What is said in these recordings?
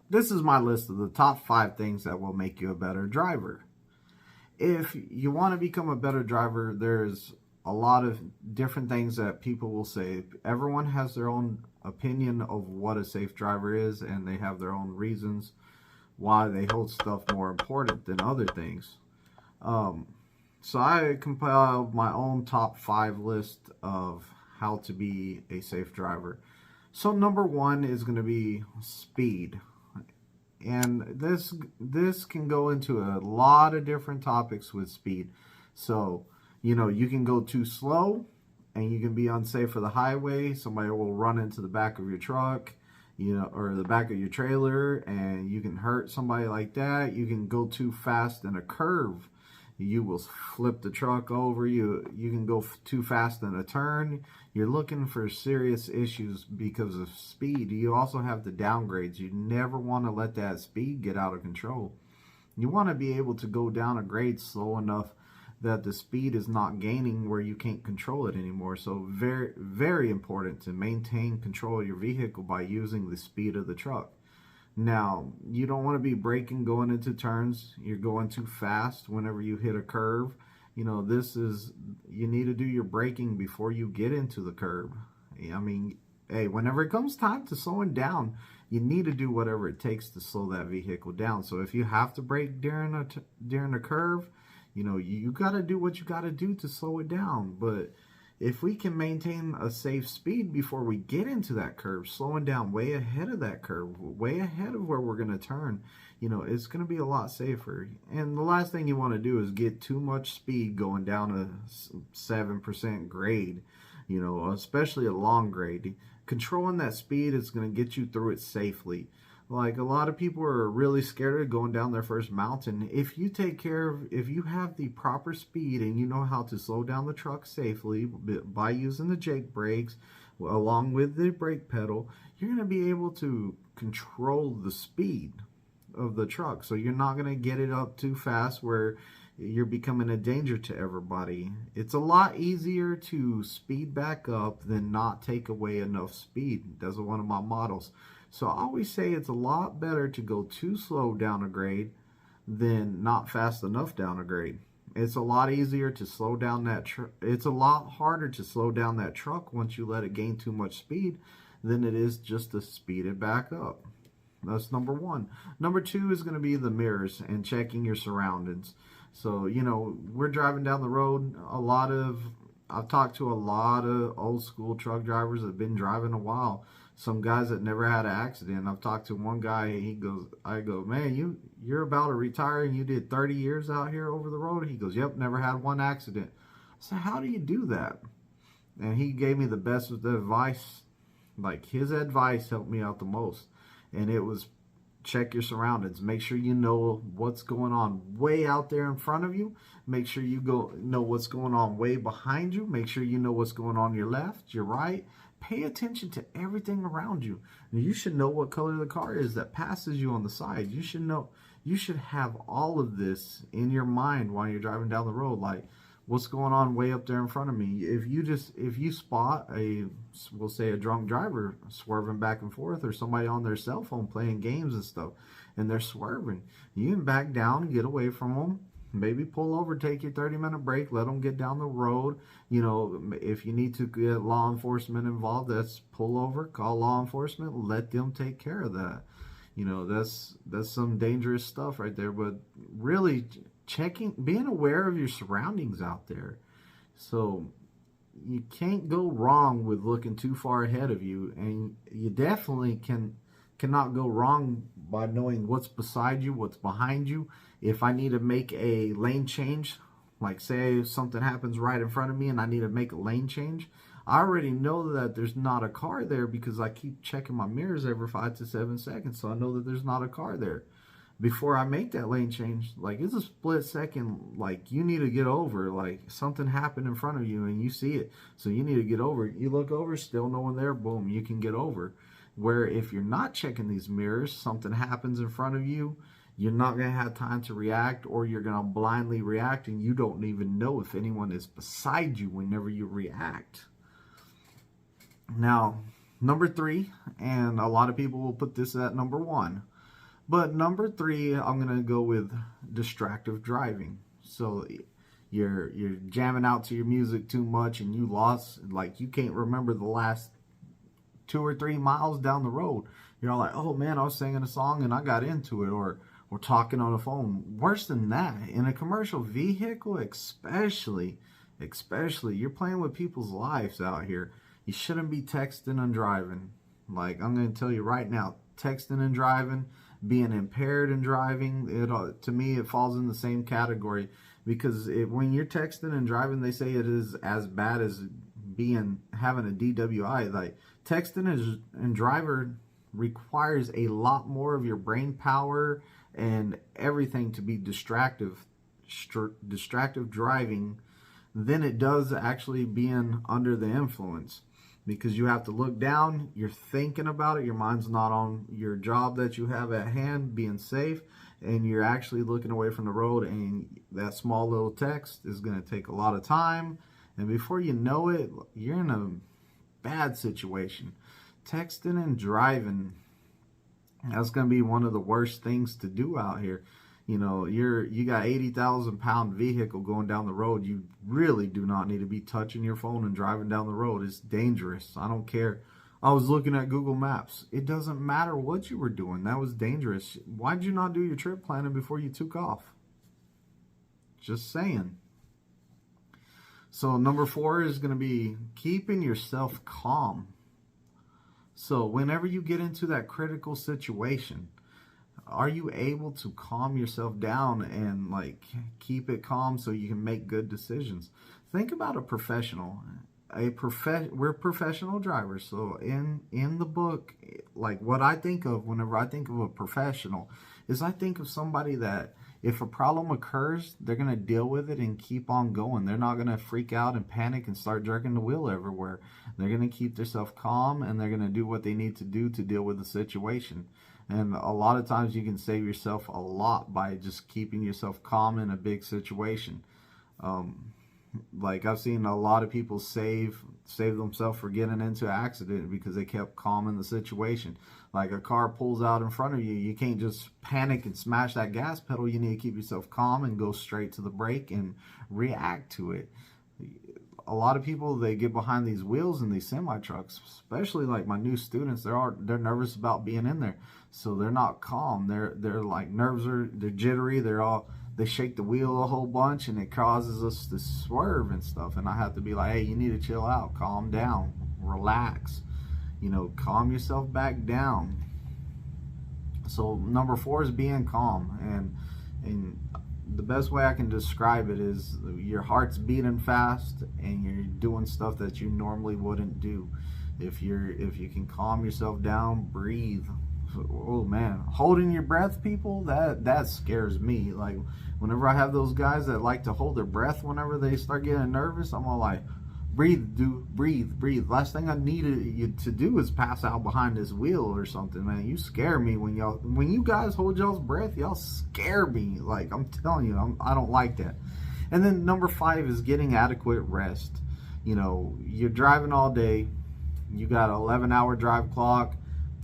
this is my list of the top 5 things that will make you a better driver. If you want to become a better driver, there's a lot of different things that people will say. Everyone has their own opinion of what a safe driver is, and they have their own reasons why they hold stuff more important than other things. So I compiled my own top 5 list of how to be a safe driver. So number 1 is going to be speed. And this can go into a lot of different topics with speed. So, you know, you can go too slow and you can be unsafe for the highway. Somebody will run into the back of your truck, you know, or the back of your trailer, and you can hurt somebody like that. You can go too fast in a curve. You will flip the truck over. You can go too fast in a turn. You're looking for serious issues because of speed. You also have the downgrades. You never want to let that speed get out of control. You want to be able to go down a grade slow enough that the speed is not gaining where you can't control it anymore. So very, very important to maintain control of your vehicle by using the speed of the truck. Now, you don't want to be braking going into turns. You're going too fast whenever you hit a curve. You know, you need to do your braking before you get into the curb. I mean, hey, whenever it comes time to slowing down, you need to do whatever it takes to slow that vehicle down. So if you have to brake during a curve, you know, you got to do what you got to do to slow it down. But if we can maintain a safe speed before we get into that curve, slowing down way ahead of that curve, way ahead of where we're going to turn, you know, it's going to be a lot safer. And the last thing you want to do is get too much speed going down a 7% grade, you know, especially a long grade. Controlling that speed is going to get you through it safely. Like, a lot of people are really scared of going down their first mountain. If you have the proper speed and you know how to slow down the truck safely by using the Jake brakes along with the brake pedal, you're going to be able to control the speed of the truck. So you're not going to get it up too fast where you're becoming a danger to everybody. It's a lot easier to speed back up than not take away enough speed. That's one of my models. So I always say it's a lot better to go too slow down a grade than not fast enough down a grade. It's a lot easier to slow down that it's a lot harder to slow down that truck once you let it gain too much speed than it is just to speed it back up. That's number 1. Number 2 is going to be the mirrors and checking your surroundings. So, you know, we're driving down the road. I've talked to a lot of old school truck drivers that have been driving a while. Some guys that never had an accident. I've talked to one guy, I go, man, you're about to retire and you did 30 years out here over the road? He goes, yep, never had one accident. I said, how do you do that? And he gave me the best of the advice. Like, his advice helped me out the most. And it was, check your surroundings. Make sure you know what's going on way out there in front of you. Make sure you know what's going on way behind you. Make sure you know what's going on your left, your right. Pay attention to everything around you. You should know what color the car is that passes you on the side. You should have all of this in your mind while you're driving down the road. Like, what's going on way up there in front of me? If you spot we'll say a drunk driver swerving back and forth, or somebody on their cell phone playing games and stuff, and they're swerving, you can back down, get away from them. Maybe pull over, take your 30-minute break, let them get down the road. You know, if you need to get law enforcement involved, that's pull over, call law enforcement, let them take care of that. You know, that's some dangerous stuff right there. But really, being aware of your surroundings out there. So you can't go wrong with looking too far ahead of you, and you definitely cannot go wrong by knowing what's beside you, what's behind you. If I need to make a lane change, like say something happens right in front of me and I need to make a lane change, I already know that there's not a car there because I keep checking my mirrors every 5 to 7 seconds, so I know that there's not a car there. Before I make that lane change, like, it's a split second, like, you need to get over, like, something happened in front of you and you see it, so you need to get over. You look over, still no one there, boom, you can get over. Where if you're not checking these mirrors, something happens in front of you, you're not going to have time to react, or you're going to blindly react and you don't even know if anyone is beside you whenever you react. Now, number 3, and a lot of people will put this at number 1, But number 3, I'm gonna go with distractive driving. So you're jamming out to your music too much, and you lost, like, you can't remember the last 2 or 3 miles down the road. You're all like, oh man, I was singing a song and I got into it, or talking on the phone. Worse than that, in a commercial vehicle, especially, you're playing with people's lives out here. You shouldn't be texting and driving. Like, I'm going to tell you right now, texting and driving, being impaired in driving, to me, it falls in the same category, because when you're texting and driving, they say it is as bad as having a DWI. Like, texting and driver requires a lot more of your brain power and everything to be distractive driving than it does actually being under the influence, because you have to look down, you're thinking about it, your mind's not on your job that you have at hand, being safe, and you're actually looking away from the road, and that small little text is going to take a lot of time, and before you know it, you're in a bad situation. Texting and driving, that's going to be one of the worst things to do out here. You know, you got 80,000 pound vehicle going down the road. You really do not need to be touching your phone and driving down the road. It's dangerous. I don't care. I was looking at Google Maps. It doesn't matter what you were doing. That was dangerous. Why'd you not do your trip planning before you took off? Just saying. So number 4 is going to be keeping yourself calm. So whenever you get into that critical situation, are you able to calm yourself down and like keep it calm so you can make good decisions? Think about a professional. We're professional drivers. So in the book, like, what I think of whenever I think of a professional is I think of somebody that if a problem occurs, they're going to deal with it and keep on going. They're not going to freak out and panic and start jerking the wheel everywhere. They're going to keep themselves calm, and they're going to do what they need to do to deal with the situation. And a lot of times you can save yourself a lot by just keeping yourself calm in a big situation. Like, I've seen a lot of people save themselves for getting into an accident because they kept calm in the situation. Like, a car pulls out in front of you, you can't just panic and smash that gas pedal. You need to keep yourself calm and go straight to the brake and react to it. A lot of people, they get behind these wheels in these semi-trucks, especially like my new students, they're nervous about being in there. So they're not calm. They're like they're jittery, they shake the wheel a whole bunch, and it causes us to swerve and stuff. And I have to be like, hey, you need to chill out, calm down, relax, calm yourself back down. So number 4 is being calm, and the best way I can describe it is your heart's beating fast and you're doing stuff that you normally wouldn't do. If you can calm yourself down, breathe. Oh man, holding your breath, people, that scares me. Like, whenever I have those guys that like to hold their breath whenever they start getting nervous, I'm all like, breathe, dude, breathe. Last thing I needed you to do is pass out behind this wheel or something, man. You scare me when you guys hold y'all's breath. Y'all scare me. Like, I'm telling you, I don't like that. And then number 5 is getting adequate rest. You're driving all day. You got an 11-hour drive clock.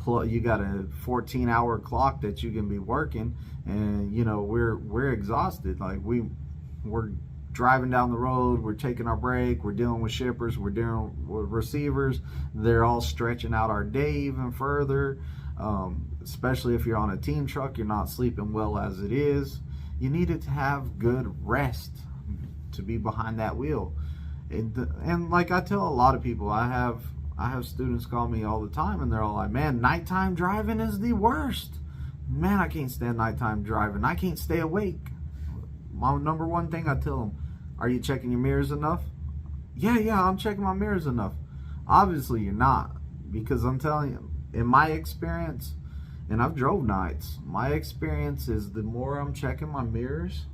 You got a 14-hour clock that you can be working, and we're exhausted. Like, we're driving down the road, we're taking our break, we're dealing with shippers, we're dealing with receivers. They're all stretching out our day even further. Especially if you're on a team truck, you're not sleeping well as it is. You needed to have good rest to be behind that wheel. And like I tell a lot of people, I have students call me all the time, and they're all like, man, nighttime driving is the worst. Man, I can't stand nighttime driving. I can't stay awake. My number 1 thing I tell them, are you checking your mirrors enough? Yeah, I'm checking my mirrors enough. Obviously you're not, because I'm telling you, in my experience, and I've drove nights, my experience is the more I'm checking my mirrors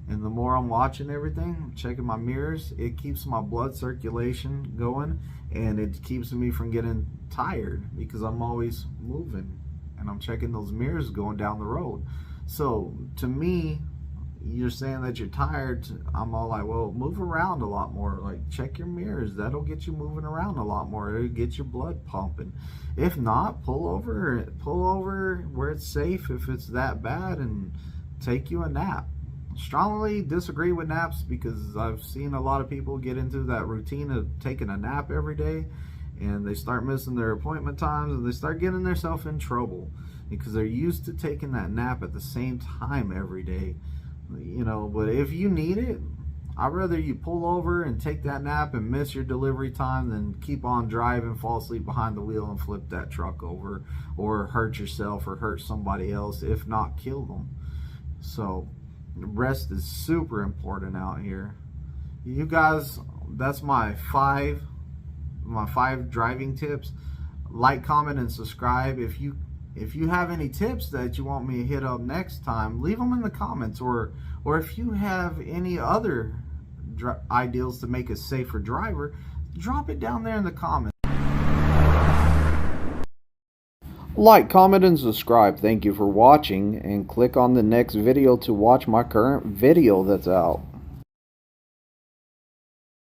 and the more I'm watching everything, checking my mirrors, it keeps my blood circulation going, and it keeps me from getting tired because I'm always moving and I'm checking those mirrors going down the road. So to me, you're saying that you're tired, I'm all like, well, move around a lot more. Like, check your mirrors. That'll get you moving around a lot more. It'll get your blood pumping. If not, pull over where it's safe if it's that bad, and take you a nap. Strongly disagree with naps, because I've seen a lot of people get into that routine of taking a nap every day, and they start missing their appointment times, and they start getting themselves in trouble because they're used to taking that nap at the same time every day. You know, but if you need it, I'd rather you pull over and take that nap and miss your delivery time than keep on driving, fall asleep behind the wheel, and flip that truck over, or hurt yourself or hurt somebody else, if not kill them. So rest is super important out here. You guys, that's my five driving tips. Like, comment, and subscribe. If you have any tips that you want me to hit up next time, leave them in the comments, or if you have any other ideals to make a safer driver, drop it down there in the comments. Like, comment, and subscribe. Thank you for watching, and click on the next video to watch my current video that's out.